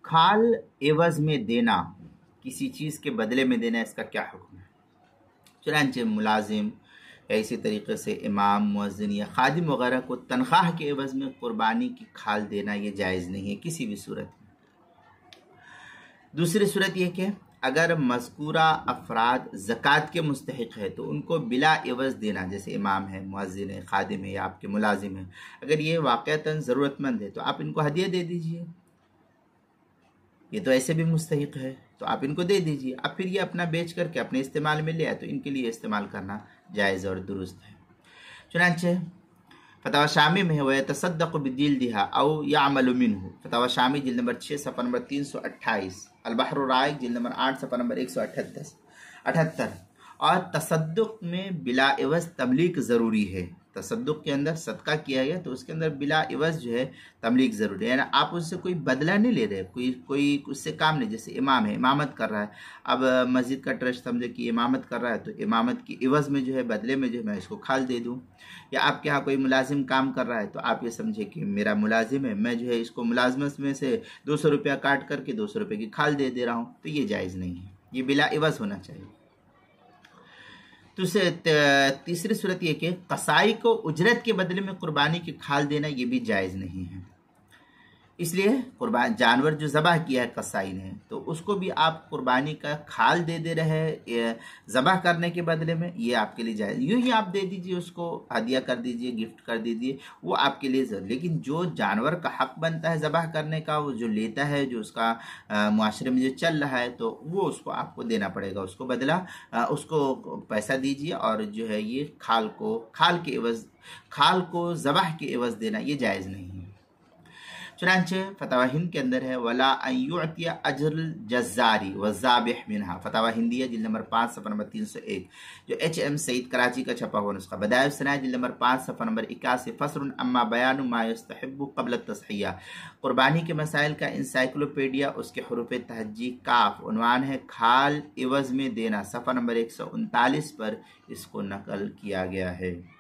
खाल एवज में देना, किसी चीज़ के बदले में देना, इसका क्या हुक्म है? चुनांचे मुलाजिम या इसी तरीके से इमाम, मुअज्जिन या खादिम वगैरह को तनख्वाह के एवज में कुर्बानी की खाल देना ये जायज़ नहीं है किसी भी सूरत में। दूसरी सूरत ये कि अगर मज़कूरा अफराद ज़कात के मुस्तहिक़ है तो उनको बिला एवज देना, जैसे इमाम है, मुअज्जिन है, खादिम है या आपके मुलाजिम है, अगर ये वाक़अतन ज़रूरतमंद है तो आप इनको हदिया दे दीजिए। ये तो ऐसे भी मुस्तहिक़ है तो आप इनको दे दीजिए। अब फिर ये अपना बेच करके अपने इस्तेमाल में ले आए तो इनके लिए इस्तेमाल करना जायज़ और दुरुस्त है। चुनांचे फतवा शामी में है वह तसद्दक़ बिदिल दिहा औ यामलु मिन्हु, फतवा शामी जिल्द नंबर 6 सफ़ा नंबर 328, अल-बहर राइक जिल्द नंबर 8 सफ़ा नंबर 178। और तसद्दुक़ में बिला एवज तबलीग ज़रूरी है। तसद्दुक़ के अंदर सदका किया गया तो उसके अंदर बिला एवज जो है तबलीग ज़रूरी है, यानी आप उससे कोई बदला नहीं ले रहे, कोई उससे काम नहीं। जैसे इमाम है, इमामत कर रहा है, अब मस्जिद का ट्रस्ट समझे कि इमामत कर रहा है तो इमामत की एवज में जो है, बदले में जो है मैं इसको खाल दे दूँ। या आपके यहाँ कोई मुलाजिम काम कर रहा है तो आप ये समझे कि मेरा मुलाजिम है, मैं जो है इसको मुलाजमत में से 200 रुपया काट करके 200 रुपये की खाल दे रहा हूँ, तो ये जायज़ नहीं है, ये बिला एवज होना चाहिए। तीसरी सूरत ये कि कसाई को उजरत के बदले में कुर्बानी की खाल देना ये भी जायज़ नहीं है। इसलिए कुर्बान जानवर जो ज़बह किया है कसाई ने, तो उसको भी आप कुर्बानी का खाल दे रहे ज़बह करने के बदले में, ये आपके लिए जायज़। यूँ ही आप दे दीजिए, उसको हदिया कर दीजिए, गिफ्ट कर दीजिए, वो आपके लिए ज़रूर। लेकिन जो जानवर का हक़ बनता है ज़बह करने का, वो जो लेता है, जो उसका मुआशरे में जो चल रहा है, तो वो उसको आपको देना पड़ेगा, उसको बदला, उसको पैसा दीजिए। और जो है ये खाल को ज़बह के एवज़ देना ये जायज़ नहीं है। चुनांचे फतवा हिंद के अंदर है वला अयुतिया अजरुल जज़ारी व ज़ाबिह मिनहा, फतवा हिंदिया जिल्द नंबर 5 सफ़ा नंबर 301, जो HM सईद कराची का छपा हुआ नुस्खा। बदाइउ सनाया जिल्द नंबर 5 सफ़ा नंबर 81, फस्रुन अम्मा बयानु मा यस्तहिब्बु क़ब्ल तस्हिया, कुर्बानी के मसाइल का इंसाइक्लोपीडिया, उसके हरूफ तहज्जी काफ, उन्वान है खाल एवज़ में देना, सफ़ा नंबर 139 पर इसको नकल किया गया है।